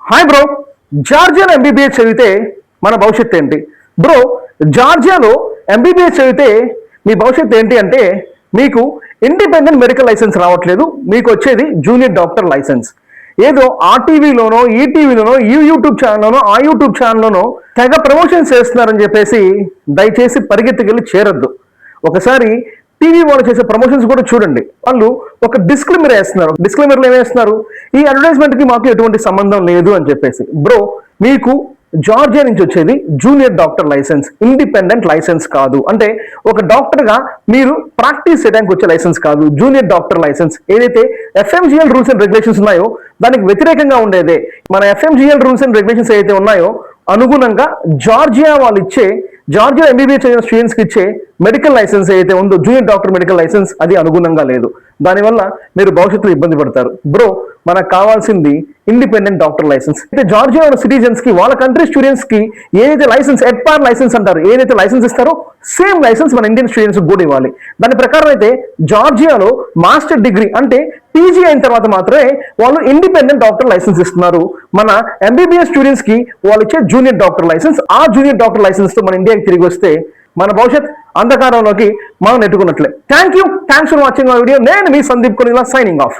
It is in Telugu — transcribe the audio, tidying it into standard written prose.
హాయ్ బ్రో, జార్జియాలో ఎంబీబీఎస్ చదివితే మన భవిష్యత్తు ఏంటి? బ్రో, జార్జియాలో ఎంబీబీఎస్ చదివితే మీ భవిష్యత్తు ఏంటి అంటే మీకు ఇండిపెండెంట్ మెడికల్ లైసెన్స్ రావట్లేదు, మీకు వచ్చేది జూనియర్ డాక్టర్ లైసెన్స్. ఏదో ఆ టీవీలోనో ఈ టీవీలోనో ఈ యూట్యూబ్ ఛానల్లోనో ఆ యూట్యూబ్ ఛానల్లోనో తెగ ప్రమోషన్స్ చేస్తున్నారని చెప్పేసి దయచేసి పరిగెత్తుకెళ్ళి చేరొద్దు. ఒకసారి టీవీ వాళ్ళు చేసే ప్రమోషన్స్ కూడా చూడండి. వాళ్ళు ఒక డిస్క్లైమర్ వేస్తున్నారు. డిస్క్లైమర్లు ఏమేస్తున్నారు? ఈ అడ్వర్టైజ్మెంట్ కి మాకు ఎటువంటి సంబంధం లేదు అని చెప్పేసి. బ్రో, మీకు జార్జియా నుంచి వచ్చేది junior doctor license, independent license కాదు. అంటే ఒక డాక్టర్ గా మీరు ప్రాక్టీస్ చేయడానికి వచ్చే లైసెన్స్ కాదు. జూనియర్ డాక్టర్ లైసెన్స్ ఏదైతే ఎఫ్ఎంజిఎల్ రూల్స్ అండ్ రెగ్యులేషన్స్ ఉన్నాయో దానికి వ్యతిరేకంగా ఉండేదే. మన ఎఫ్ఎంజిఎల్ రూల్స్ అండ్ రెగ్యులేషన్స్ ఏదైతే ఉన్నాయో అనుగుణంగా జార్జియా వాళ్ళు ఇచ్చే, జార్జియా ఎంబీబీఎస్ చదివిన స్టూడెంట్స్ కి ఇచ్చే మెడికల్ లైసెన్స్ ఏదైతే ఉందో జూనియర్ డాక్టర్ మెడికల్ లైసెన్స్, అది అనుగుణంగా లేదు. దానివల్ల మీరు భవిష్యత్తులో ఇబ్బంది పడతారు. బ్రో, మనకు కావాల్సింది ఇండిపెండెంట్ డాక్టర్ లైసెన్స్. అయితే జార్జియా సిటిజన్స్ కి, వాళ్ళ కంట్రీ స్టూడెంట్స్ కి ఏదైతే లైసెన్స్, ఎడ్పార్ లైసెన్స్ అంటారు, ఏదైతే లైసెన్స్ ఇస్తారో సేమ్ లైసెన్స్ మన ఇండియన్ స్టూడెంట్స్ కూడా ఇవ్వాలి. దాని ప్రకారం అయితే జార్జియాలో మాస్టర్ డిగ్రీ అంటే పీజీ అయిన తర్వాత మాత్రమే వాళ్ళు ఇండిపెండెంట్ డాక్టర్ లైసెన్స్ ఇస్తున్నారు. మన ఎంబీబీఎస్ స్టూడెంట్స్ కి వాళ్ళు ఇచ్చే జూనియర్ డాక్టర్ లైసెన్స్, ఆ జూనియర్ డాక్టర్ లైసెన్స్ తో మన ఇండియాకి తిరిగి వస్తే మన భవిష్యత్ అంధకారంలోకి మనం నెట్టుకున్నట్లే. Thanks for watching my video. నేను మీ సందీప్ కొనిలా, సైనింగ్ ఆఫ్.